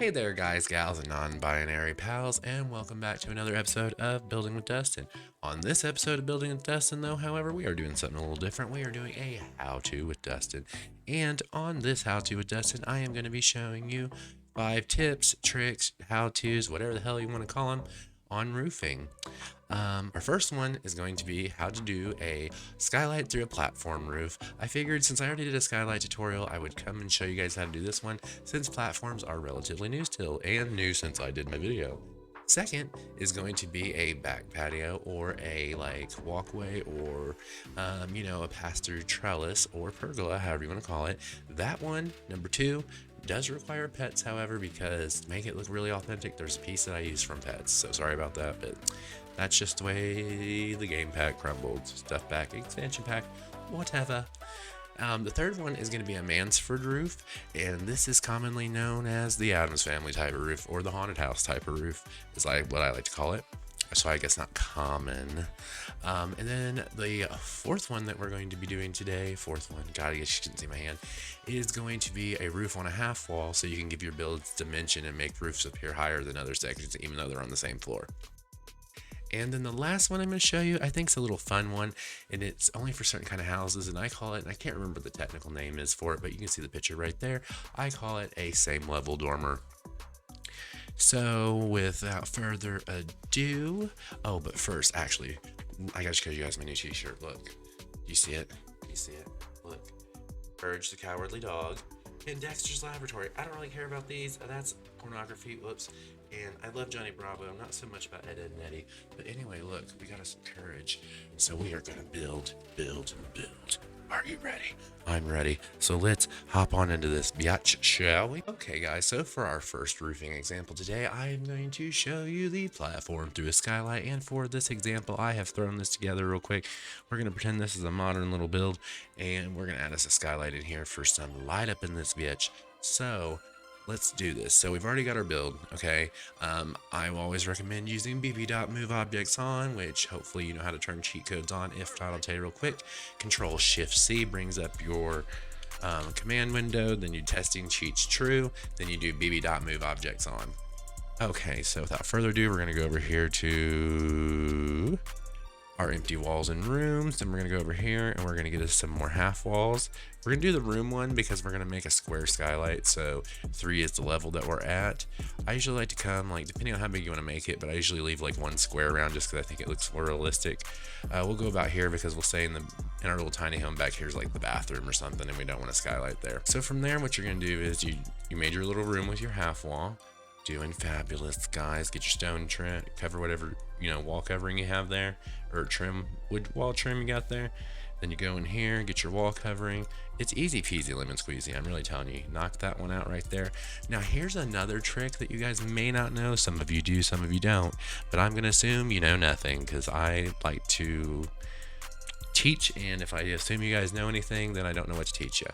Hey there, guys, gals, and non binary pals, and welcome back to another episode of Building with Dustin. On this episode of Building with Dustin, though, however, we are doing something a little different. We are doing a how to with Dustin. And on this how to with Dustin, I am going to be showing you 5 tips, tricks, how to's, whatever the hell you want to call them, on roofing. Our first one is going to be how to do a skylight through a platform roof. I figured since I already did a skylight tutorial, I would come and show you guys how to do this one since platforms are relatively new still and new since I did my video. Second is going to be a back patio or a walkway or a pass-through trellis or pergola, however you want to call it. That one, number 2, does require pets, however, because to make it look really authentic, there's a piece that I use from pets. So sorry about that, but that's just the way the game pack crumbled. Stuff pack, expansion pack, whatever. The third one is going to be a Mansford roof, and this is commonly known as the Addams Family type of roof or the haunted house type of roof, is like what I like to call it. So I guess not common. And then the fourth one that we're going to be doing today, God, I guess you can see my hand, is going to be a roof on a half wall, so you can give your builds dimension and make roofs appear higher than other sections, even though they're on the same floor. And then the last one I'm going to show you, I think it's a little fun one, and it's only for certain kind of houses, and I call it, and I can't remember the technical name is for it, but you can see the picture right there. I call it a same level dormer. So without further ado, oh, but first, actually, I gotta show you guys my new t-shirt. Look, do you see it? Do you see it? Look, Urge the Cowardly Dog in Dexter's Laboratory. I don't really care about these. That's pornography. Whoops. And I love Johnny Bravo. Not so much about Ed, Ed, and Eddie. But anyway, look, we got us some courage. So we are gonna build, build, and build. Are you ready? I'm ready. So let's hop on into this biatch, shall we? Okay, guys, so for our first roofing example today, I am going to show you the platform through a skylight. And for this example, I have thrown this together real quick. We're going to pretend this is a modern little build, and we're going to add us a skylight in here for some light up in this bitch. So let's do this. So we've already got our build, okay? I will always recommend using bb.move objects on, which hopefully you know how to turn cheat codes on. If not, I'll tell you real quick. Control-Shift-C brings up your command window, then you testing cheats true, then you do bb.move objects on. Okay, so without further ado, we're gonna go over here to our empty walls and rooms. Then we're gonna go over here and we're gonna get us some more half walls. We're gonna do the room one because we're gonna make a square skylight, so 3 is the level that we're at. I usually like to come, depending on how big you want to make it, but I usually leave 1 square around just because I think it looks more realistic. We'll go about here because we'll say in our little tiny home back here is like the bathroom or something, and we don't want a skylight there. So from there, what you're gonna do is you made your little room with your half wall. Doing fabulous, guys. Get your stone trim, cover whatever wall covering you have there, or trim, wood wall trim you got there. Then you go in here, get your wall covering. It's easy peasy lemon squeezy, I'm really telling you. Knock that one out right there. Now here's another trick that you guys may not know. Some of you do, some of you don't, but I'm gonna assume you know nothing because I like to teach, and if I assume you guys know anything, then I don't know what to teach you.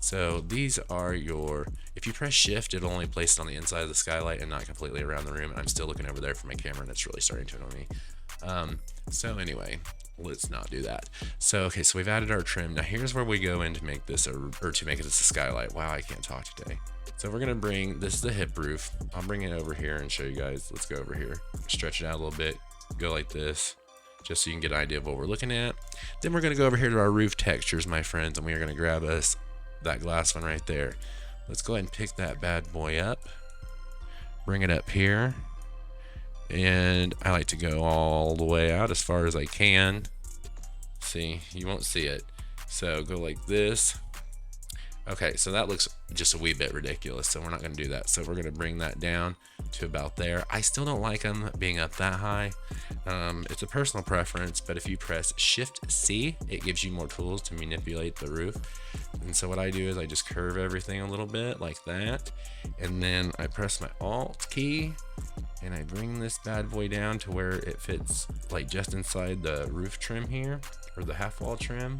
So these are if you press shift, it'll only place it on the inside of the skylight and not completely around the room. And I'm still looking over there for my camera, and it's really starting to annoy me. So anyway, let's not do that. So okay, so we've added our trim. Now here's where we go in to make this to make it as a skylight. Wow, I can't talk today. So we're gonna bring this is the hip roof. I'll bring it over here and show you guys. Let's go over here, stretch it out a little bit, go like this, just so you can get an idea of what we're looking at. Then we're gonna go over here to our roof textures, my friends, and we are gonna grab us that glass one right there. Let's go ahead and pick that bad boy up, bring it up here, and I like to go all the way out as far as I can. See, you won't see it, so go like this. Okay, so that looks just a wee bit ridiculous, so we're not going to do that. So we're going to bring that down to about there. I still don't like them being up that high. It's a personal preference, but if you press Shift C, it gives you more tools to manipulate the roof. And so what I do is I just curve everything a little bit like that, and then I press my Alt key, and I bring this bad boy down to where it fits just inside the roof trim here, or the half wall trim.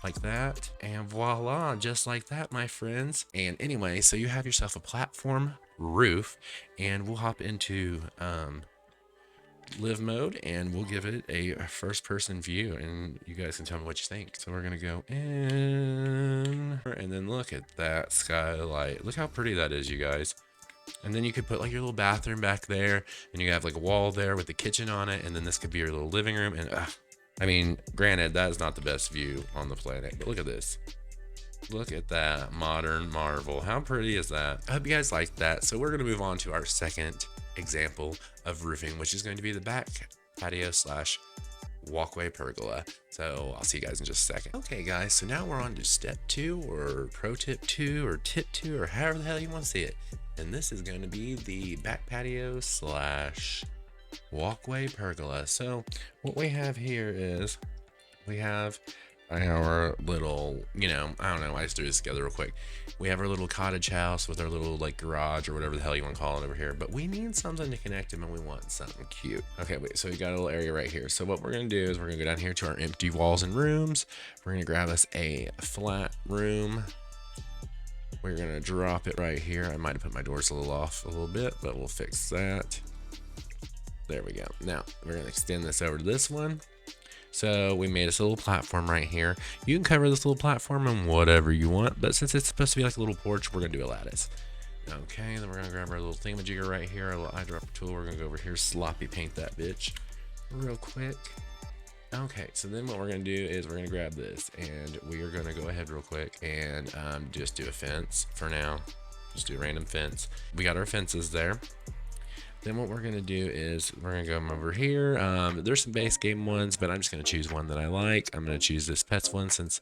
Like that, and voila, just like that, my friends. And anyway, so you have yourself a platform roof, and we'll hop into live mode, and we'll give it a first person view, and you guys can tell me what you think. So we're gonna go in, and then look at that skylight. Look how pretty that is, you guys. And then you could put like your little bathroom back there, and you have like a wall there with the kitchen on it, and then this could be your little living room. And I mean, granted, that is not the best view on the planet, but look at this. Look at that modern marvel. How pretty is that? I hope you guys liked that. So we're going to move on to our second example of roofing, which is going to be the back patio slash walkway pergola. So I'll see you guys in just a second. Okay guys, so now we're on to step 2 or pro tip 2 or tip 2 or however the hell you want to see it. And this is going to be the back patio slash walkway pergola. So what we have here is we have our little, I don't know, I just threw this together real quick. We have our little cottage house with our little like garage or whatever the hell you want to call it over here, but we need something to connect them and we want something cute. Okay, wait, so we got a little area right here. So what we're gonna do is we're gonna go down here to our empty walls and rooms. We're gonna grab us a flat room. We're gonna drop it right here. I might have put my doors a little off a little bit, but we'll fix that. There we go. Now we're gonna extend this over to this one. So we made us a little platform right here. You can cover this little platform in whatever you want, but since it's supposed to be like a little porch, we're gonna do a lattice. Okay, then we're gonna grab our little thingamajigger right here, our little eyedropper tool. We're gonna go over here, sloppy paint that bitch real quick. Okay, so then what we're gonna do is we're gonna grab this and we are gonna go ahead real quick and just do a fence for now. Just do a random fence. We got our fences there. Then what we're gonna do is we're gonna come over here. There's some base game ones, but I'm just gonna choose one that I like. I'm gonna choose this pets one since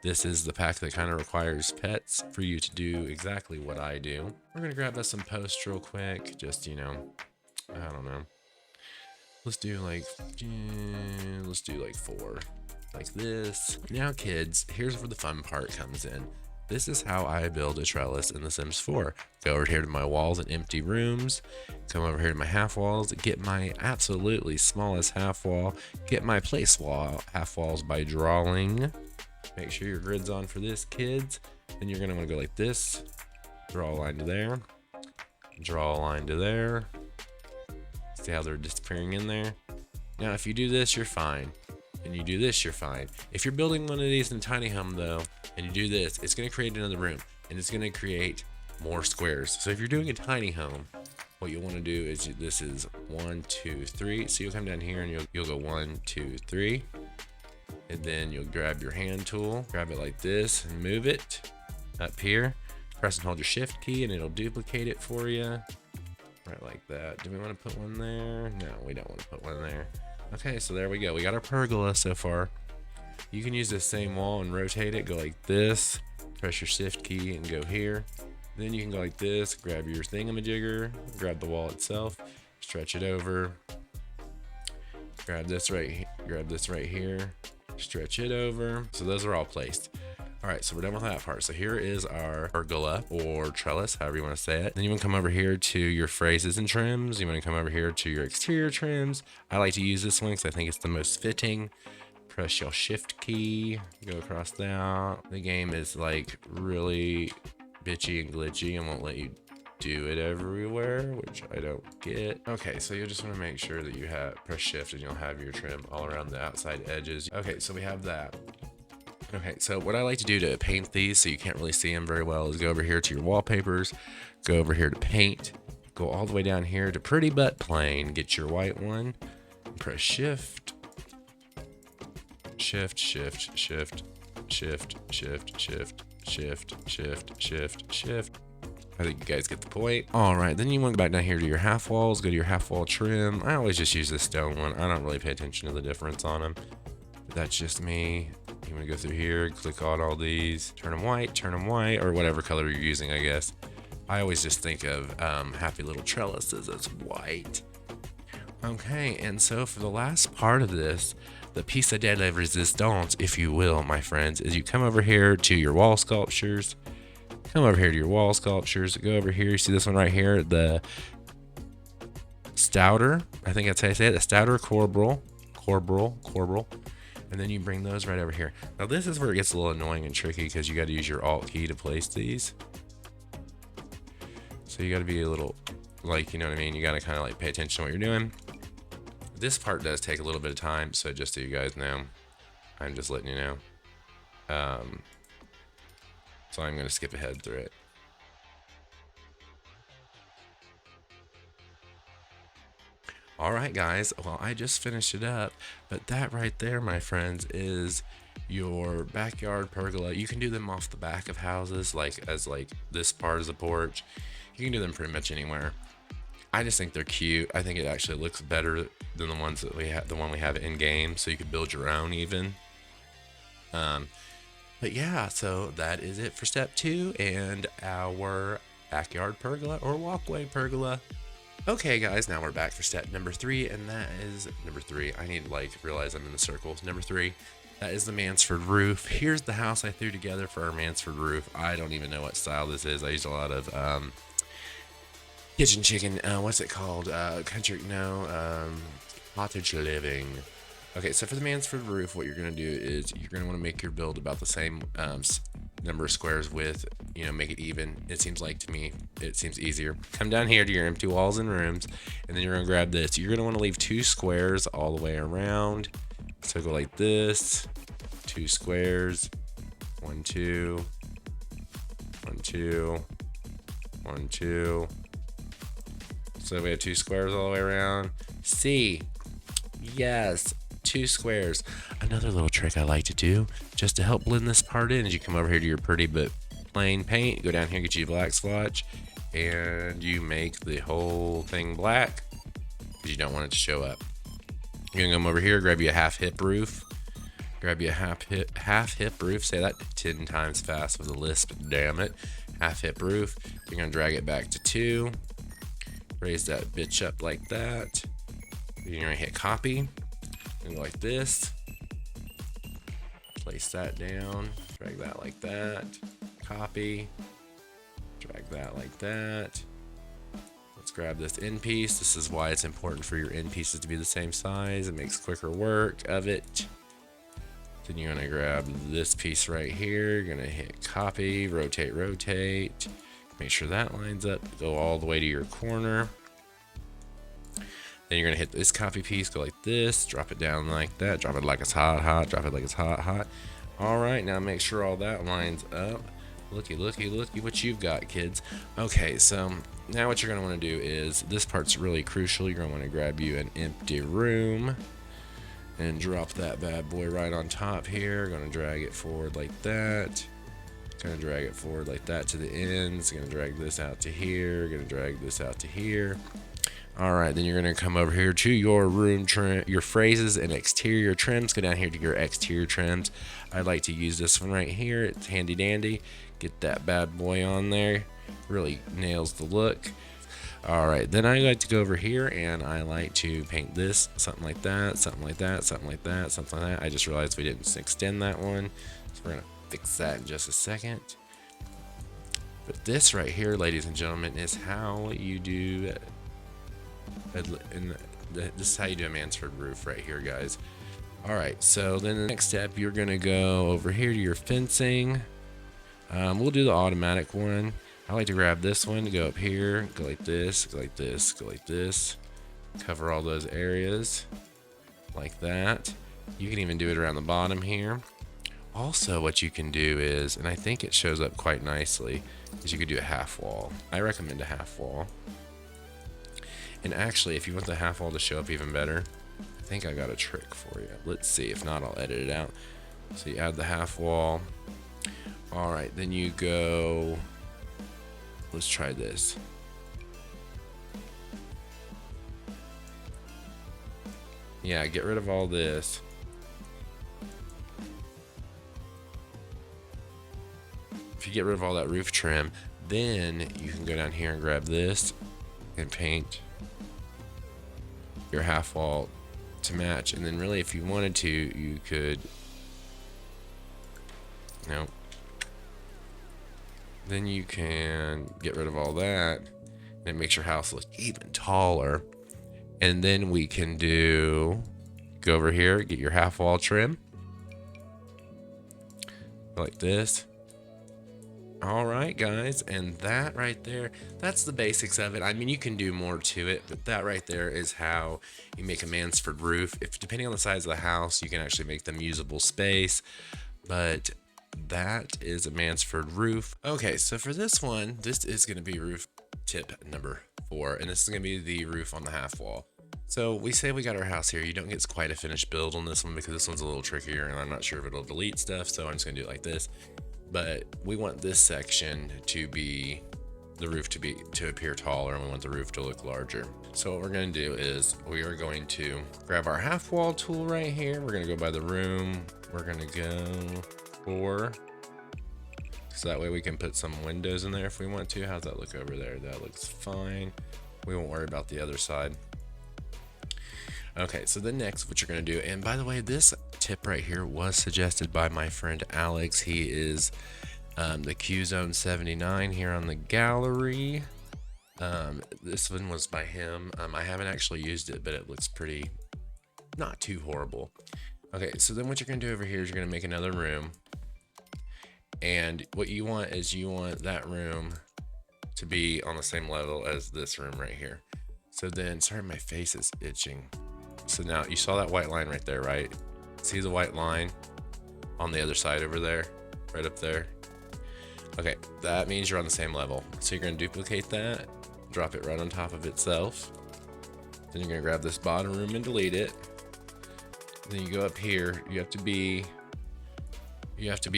this is the pack that kind of requires pets for you to do exactly what I do. We're gonna grab us some posts real quick. Just, I don't know. Let's do like 4, like this. Now kids, here's where the fun part comes in. This is how I build a trellis in The Sims 4. Go over here to my walls and empty rooms. Come over here to my half walls. Get my absolutely smallest half wall. Get my place wall half walls by drawing. Make sure your grid's on for this, kids. Then you're gonna wanna go like this. Draw a line to there. Draw a line to there. See how they're disappearing in there? Now, if you do this, you're fine. And you do this, you're fine. If you're building one of these in tiny home though, and you do this, it's gonna create another room and it's gonna create more squares. So if you're doing a tiny home, what you wanna do is this is 1, 2, 3. So you'll come down here and you'll go 1, 2, 3. And then you'll grab your hand tool, grab it like this and move it up here. Press and hold your shift key and it'll duplicate it for you. Right like that. Do we wanna put one there? No, we don't wanna put one there. Okay, so there we go. We got our pergola so far. You can use this same wall and rotate it. Go like this. Press your shift key and go here. Then you can go like this. Grab your thingamajigger. Grab the wall itself. Stretch it over. Grab this right here. Stretch it over. So those are all placed. All right, so we're done with that part. So here is our pergola or trellis, however you want to say it. Then you want to come over here to your phrases and trims. You want to come over here to your exterior trims. I like to use this one because I think it's the most fitting. Press your shift key, go across that. The game is like really bitchy and glitchy and won't let you do it everywhere, which I don't get. Okay, so you'll just want to make sure that you press shift and you'll have your trim all around the outside edges. Okay, so we have that. Okay, so what I like to do to paint these so you can't really see them very well is go over here to your wallpapers, go over here to paint, go all the way down here to pretty but plain, get your white one, and press shift, shift, shift, shift, shift, shift, shift, shift, shift, shift, shift. I think you guys get the point. All right, then you want to go back down here to your half walls, go to your half wall trim. I always just use this stone one. I don't really pay attention to the difference on them. But that's just me. You want to go through here, click on all these, turn them white, or whatever color you're using, I guess. I always just think of happy little trellises as white. Okay, and so for the last part of this, the piece de la resistance, if you will, my friends, is you come over here to your wall sculptures. Come over here to your wall sculptures. Go over here. You see this one right here, the Stouter. I think that's how you say it. The Stouter Corbel. And then you bring those right over here. Now this is where it gets a little annoying and tricky because you got to use your Alt key to place these. So you got to be a little, like, you know what I mean? You got to kind of like pay attention to what you're doing. This part does take a little bit of time, so just so you guys know, I'm just letting you know. So I'm going to skip ahead through it. All right, guys. Well, I just finished it up, but that right there, my friends, is your backyard pergola. You can do them off the back of houses, like as like this part is a porch. You can do them pretty much anywhere. I just think they're cute. I think it actually looks better than the ones that we have, the one we have in game. So you could build your own even. Um, but yeah, so that is it for step 2 and our backyard pergola or walkway pergola. Okay, guys, now we're back for step number 3, and that is number 3. I need to realize I'm in the circles. Number 3, that is the Mansford roof. Here's the house I threw together for our Mansford roof. I don't even know what style this is. I used a lot of kitchen chicken. What's it called? Cottage living. Okay, so for the Mansford roof, what you're gonna do is you're gonna want to make your build about the same number of squares width. Make it even. It seems like to me, it seems easier. Come down here to your empty walls and rooms, and then you're gonna grab this. You're gonna want to leave 2 squares all the way around. So go like this, 2 squares, 1, 2, 1, 2, 1, 2. So we have 2 squares all the way around. C, yes. 2 squares. Another little trick I like to do just to help blend this part in is you come over here to your pretty but plain paint, go down here, get you black swatch, and you make the whole thing black because you don't want it to show up. You're gonna come over here, grab you a half hip roof, half hip roof. Say that 10 times fast with a lisp, damn it. Half hip roof. You're gonna drag it back to 2, raise that bitch up like that. You're gonna hit copy. Go like this, place that down, drag that like that, copy, drag that like that. Let's grab this end piece. This is why it's important for your end pieces to be the same size. It makes quicker work of it. Then you're gonna grab this piece right here, you're gonna hit copy, rotate, make sure that lines up, go all the way to your corner. Then you're gonna hit this copy piece, go like this, drop it down like that, drop it like it's hot, drop it like it's hot. All right, now make sure all that lines up. Looky what you've got, kids. Okay, so now what you're gonna wanna do is, this part's really crucial. You're gonna wanna grab you an empty room and drop that bad boy right on top here. Gonna drag it forward like that. Gonna drag it forward like that to the ends. Gonna drag this out to here, gonna drag this out to here. All right, then you're gonna come over here to your room trim, your phrases and exterior trims. Go down here to your exterior trims. I like to use this one right here. It's handy dandy. Get that bad boy on there. Really nails the look. All right, then I like to go over here and I like to paint this, something like that, something like that, something like that, something like that. I just realized we didn't extend that one, so we're gonna fix that in just a second. But this right here, ladies and gentlemen, is how you do. This is how you do a Mansford roof right here, guys. All right, so then the next step, you're gonna go over here to your fencing. We'll do the automatic one. I like to grab this one, go up here, go like this, go like this, go like this, cover all those areas like that. You can even do it around the bottom here. Also, what you can do is, and I think it shows up quite nicely, is you could do a half wall. I recommend a half wall. And actually, if you want the half wall to show up even better, I think I got a trick for you. Let's see. If not, I'll edit it out. So you add the half wall. All right, then you go. Let's try this. Yeah, get rid of all this. If you get rid of all that roof trim, then you can go down here and grab this and paint your half wall to match. And then really, if you wanted to, you could, then you can get rid of all that and it makes your house look even taller. And then we can go over here, get your half wall trim like this. All right, guys, and that right there, that's the basics of it. I mean, you can do more to it, but that right there is how you make a Mansford roof. If depending on the size of the house, you can actually make them usable space, but that is a Mansford roof. Okay, so for this one, this is going to be roof tip number 4, and this is going to be the roof on the half wall. So we say we got our house here. You don't get quite a finished build on this one because this one's a little trickier and I'm not sure if it'll delete stuff. So I'm just gonna do it like this. But we want this section to be, the roof to appear taller, and we want the roof to look larger. So what we're gonna do is we are going to grab our half wall tool right here. We're gonna go by the room. We're gonna go 4. So that way we can put some windows in there if we want to. How's that look over there? That looks fine. We won't worry about the other side. Okay, so the next, what you're gonna do, and by the way, this tip right here was suggested by my friend Alex. He is the Q Zone 79 here on the gallery. This one was by him. I haven't actually used it, but it looks pretty, not too horrible. Okay, so then what you're gonna do over here is you're gonna make another room. And what you want is you want that room to be on the same level as this room right here. So then, sorry, my face is itching. So now you saw that white line right there, right? See the white line on the other side over there, right up there? Okay, that means you're on the same level. So you're gonna duplicate that, drop it right on top of itself. Then you're gonna grab this bottom room and delete it. Then you go up here, you have to be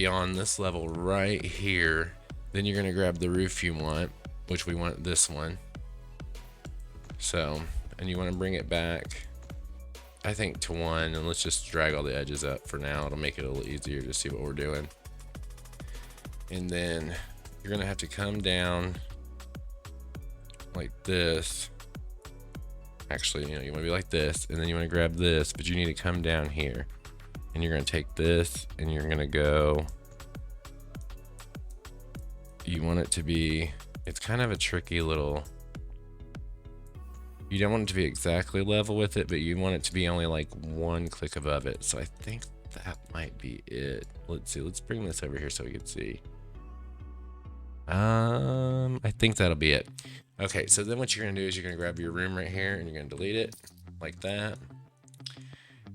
on this level right here. Then you're gonna grab the roof you want, which we want this one. So, and you wanna bring it back, I think, to 1, and let's just drag all the edges up for now. It'll make it a little easier to see what we're doing. And then you're gonna have to come down like this. Actually, you wanna be like this, and then you wanna grab this, but you need to come down here. And you're gonna take this, and you're gonna go, you want it to be, it's kind of a tricky little, you don't want it to be exactly level with it, but you want it to be only like 1 click above it. So I think that might be it. Let's see, let's bring this over here so we can see. I think that'll be it. Okay, so then what you're gonna do is you're gonna grab your room right here and you're gonna delete it like that.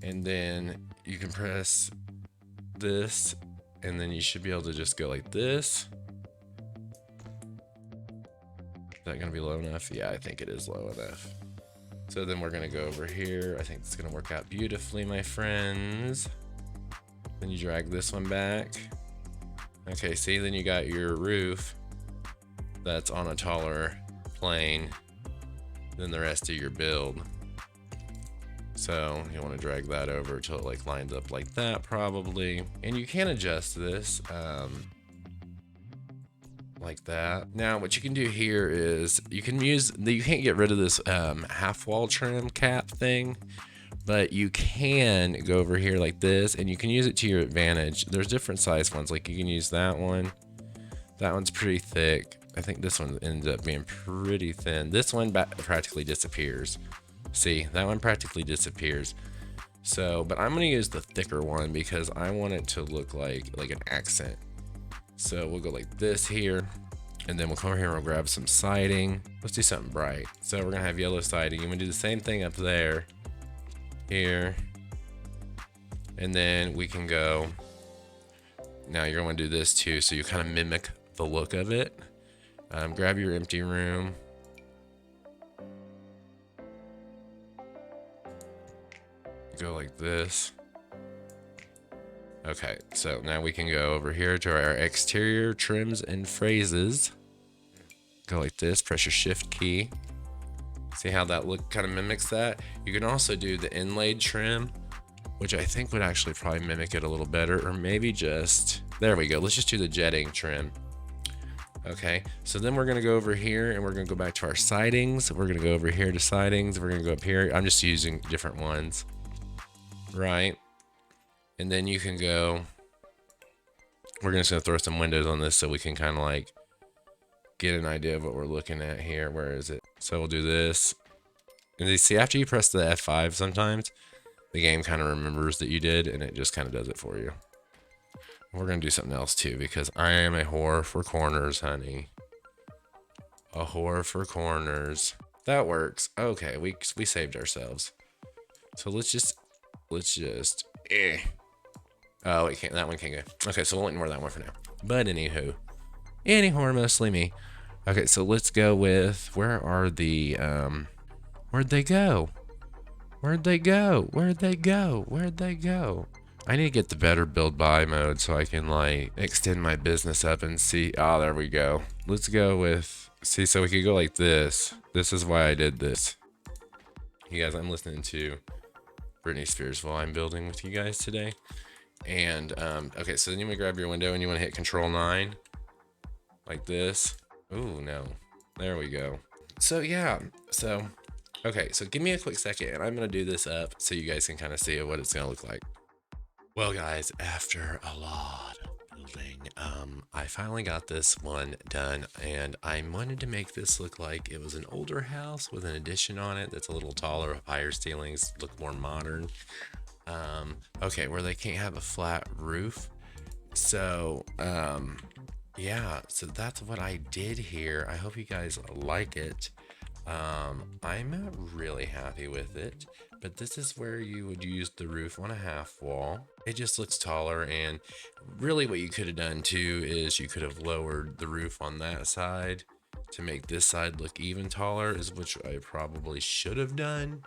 And then you can press this, and then you should be able to just go like this. Is that gonna be low enough? Yeah, I think it is low enough. So then we're gonna go over here. I think it's gonna work out beautifully, my friends. Then you drag this one back. Okay, see, then you got your roof that's on a taller plane than the rest of your build. So you want to drag that over till it like lines up like that probably. And you can adjust this like that. Now what you can do here is you can you can't get rid of this half wall trim cap thing, but you can go over here like this and you can use it to your advantage. There's different size ones, like you can use that one. That one's pretty thick. I think this one ends up being pretty thin. This one practically disappears. See, that one practically disappears. So, but I'm gonna use the thicker one because I want it to look like an accent. So we'll go like this here, and then we'll come over here and we'll grab some siding. Let's do something bright. So we're gonna have yellow siding. I'm gonna do the same thing up there, here, and then we can go. Now you're gonna do this too, so you kind of mimic the look of it. Grab your empty room. Go like this. Okay, so now we can go over here to our exterior trims and phrases. Go like this, press your shift key. See how that look kind of mimics that? You can also do the inlaid trim, which I think would actually probably mimic it a little better, or maybe just, there we go. Let's just do the jetting trim. Okay, so then we're gonna go over here and we're gonna go back to our sidings. We're gonna go over here to sidings. We're gonna go up here. I'm just using different ones. Right, and then you can go, we're just gonna throw some windows on this so we can kind of like get an idea of what we're looking at here. Where is it? So we'll do this, and you see after you press the F5 sometimes the game kind of remembers that you did and it just kind of does it for you. We're gonna do something else too because I am a whore for corners, honey. A whore for corners. That works. Okay, we saved ourselves. So let's just oh, it can't, that one can't go. Okay, so we'll ignore that one for now. But anywho, mostly me. Okay, so let's go with, where are the, where'd they go? Where'd they go? Where'd they go? Where'd they go? I need to get the better build by mode so I can like extend my business up and see. Oh, there we go. Let's go with, see, so we could go like this. This is why I did this. You guys, I'm listening to Britney Spears while I'm building with you guys today. And, okay, so then you want to grab your window and you want to hit Control 9 like this. Ooh, no. There we go. So yeah, so okay, so give me a quick second and I'm gonna do this up so you guys can kind of see what it's gonna look like. Well guys, after a lot of building, I finally got this one done and I wanted to make this look like it was an older house with an addition on it that's a little taller, higher ceilings, look more modern. Okay, where they can't have a flat roof. So, yeah, so that's what I did here. I hope you guys like it. I'm not really happy with it, but this is where you would use the roof on a half wall. It just looks taller, and really what you could have done too is you could have lowered the roof on that side to make this side look even taller, is which I probably should have done.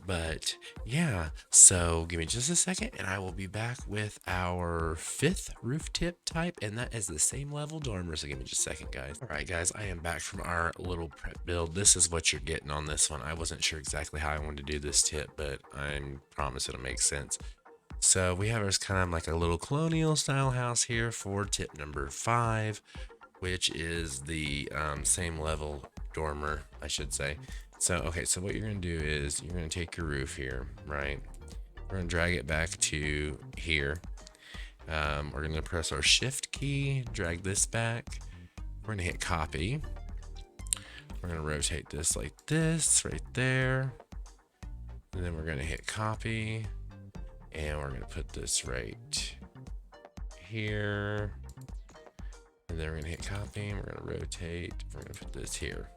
But yeah, so give me just a second and I will be back with our 5th roof tip type, and that is the same level dormer. So give me just a second, guys. All right, guys, I am back from our little prep build. This is what you're getting on this one. I wasn't sure exactly how I wanted to do this tip, but I promise it'll make sense. So we have ours kind of like a little colonial style house here for tip number 5, which is the same level dormer, I should say. So, okay, so what you're going to do is you're going to take your roof here, right? We're going to drag it back to here. We're going to press our shift key, drag this back. We're going to hit copy. We're going to rotate this like this right there. And then we're going to hit copy. And we're going to put this right here. And then we're going to hit copy. And we're going to rotate. We're going to put this here.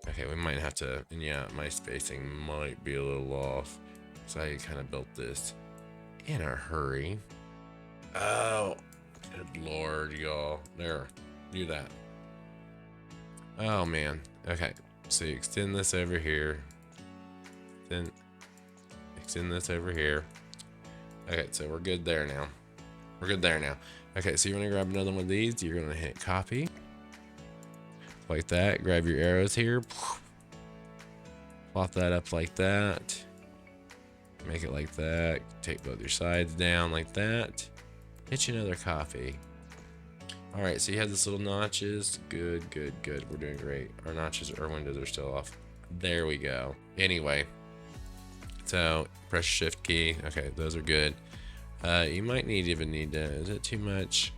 Okay, we might have to, and yeah, my spacing might be a little off. So I kind of built this in a hurry. Oh, good Lord, y'all. There, do that. Oh, man. Okay, so you extend this over here. Then extend this over here. Okay, so we're good there now. We're good there now. Okay, so you want to grab another one of these. You're going to hit copy. Like that. Grab your arrows here. Plop that up like that. Make it like that. Take both your sides down like that. Hit you another copy. Alright, so you have this little notches. Good, good, good. We're doing great. Our notches, our windows are still off. There we go. Anyway. So, press shift key. Okay, those are good. You might even need to, is it too much?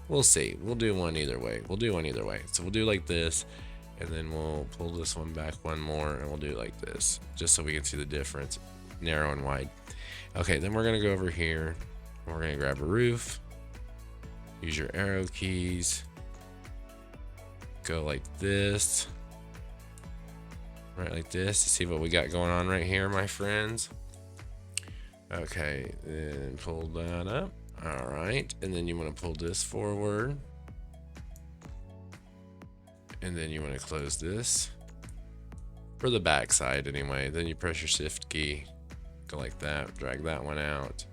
We'll see. We'll do one either way. We'll do one either way. So we'll do like this, and then we'll pull this one back one more, and we'll do it like this, just so we can see the difference, narrow and wide. Okay, then we're going to go over here. We're going to grab a roof. Use your arrow keys. Go like this. Right like this. You see what we got going on right here, my friends? Okay, then pull that up. All right, and then you want to pull this forward. And then you want to close this. For the back side anyway. Then you press your shift key. Go like that, drag that one out.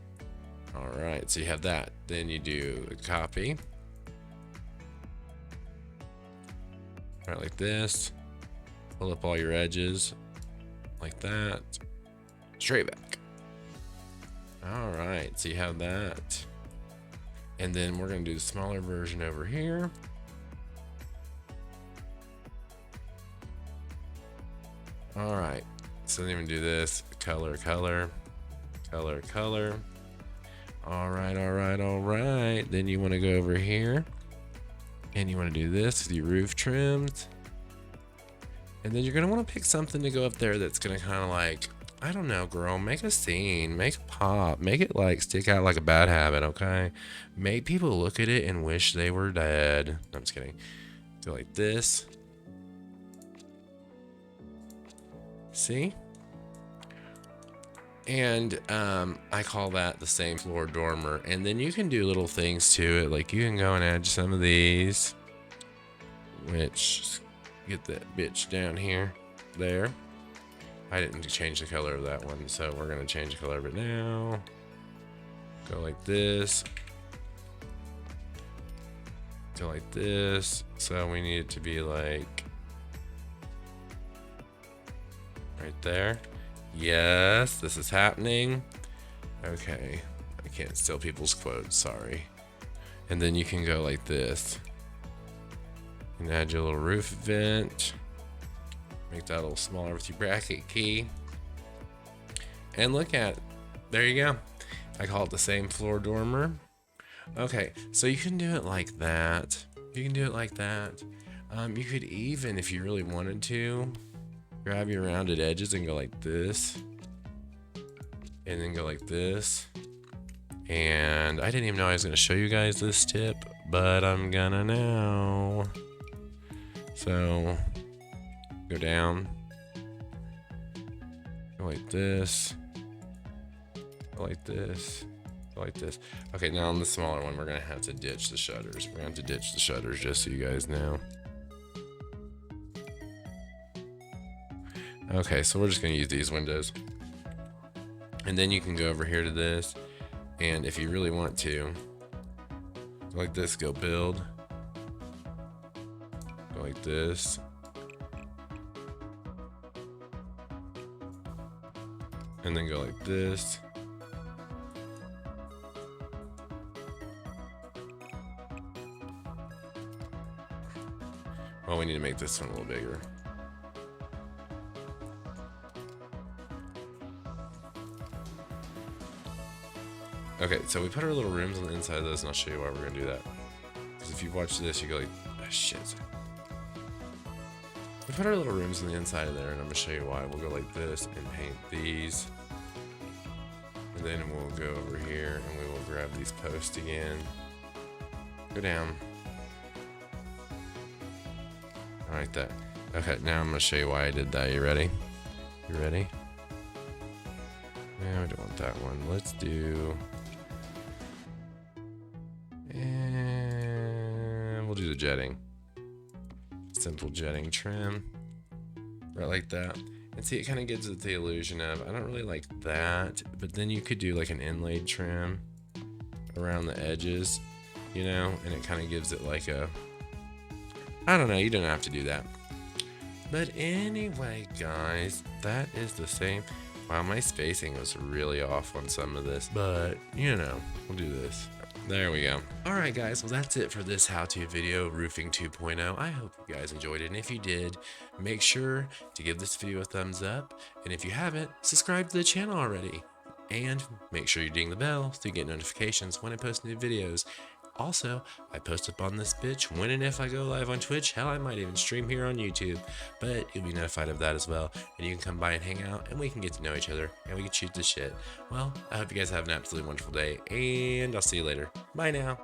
All right, so you have that. Then you do a copy. Right like this. Pull up all your edges. Like that. Straight back. All right, so you have that. And then we're going to do the smaller version over here. All right, so then we're going to do this color, color, color, color. All right, all right, all right. Then you want to go over here and you want to do this with your roof trims. And then you're going to want to pick something to go up there that's going to kind of like, I don't know, girl, make a scene, make a pop, make it like stick out like a bad habit, okay? Make people look at it and wish they were dead. No, I'm just kidding. Go like this. See? And I call that the same floor dormer. And then you can do little things to it, like you can go and add some of these, which get that bitch down here, there. I didn't change the color of that one, so we're gonna change the color of it now. Go like this. Go like this. So we need it to be like right there. Yes, this is happening. Okay, I can't steal people's quotes, sorry. And then you can go like this. You can add your little roof vent. Make that a little smaller with your bracket key. And look at, there you go. I call it the same floor dormer. Okay, so you can do it like that. You can do it like that. You could even, if you really wanted to, grab your rounded edges and go like this. And then go like this. And I didn't even know I was going to show you guys this tip, but I'm gonna now. So, go down. Go like this. Go like this. Go like this. Okay, now on the smaller one, we're going to have to ditch the shutters. We're going to have to ditch the shutters just so you guys know. Okay, so we're just going to use these windows. And then you can go over here to this. And if you really want to, go like this, go build. Go like this. And then go like this. Well, we need to make this one a little bigger. Okay, so we put our little rooms on the inside of this, and I'll show you why we're going to do that. Because if you watch this, you go like, oh, shit. We put our little rooms on the inside of there, and I'm going to show you why. We'll go like this and paint these. And then we'll go over here, and we will grab these posts again. Go down. Like that. Okay, now I'm going to show you why I did that. You ready? You ready? No, I don't want that one. Let's do... And we'll do the jetting. Simple jetting trim. Right like that. And see, it kind of gives it the illusion of, I don't really like that, but then you could do like an inlaid trim around the edges, you know, and it kind of gives it like a, I don't know, you don't have to do that. But anyway, guys, that is the same. Wow, my spacing was really off on some of this, but you know, we'll do this. There we go. Alright guys, well that's it for this how-to video, Roofing 2.0. I hope you guys enjoyed it, and if you did, make sure to give this video a thumbs up, and if you haven't, subscribe to the channel already. And make sure you ding the bell so you get notifications when I post new videos. Also, I post up on this bitch when and if I go live on Twitch. Hell, I might even stream here on YouTube, but you'll be notified of that as well. And you can come by and hang out, and we can get to know each other, and we can shoot the shit. Well, I hope you guys have an absolutely wonderful day, and I'll see you later. Bye now.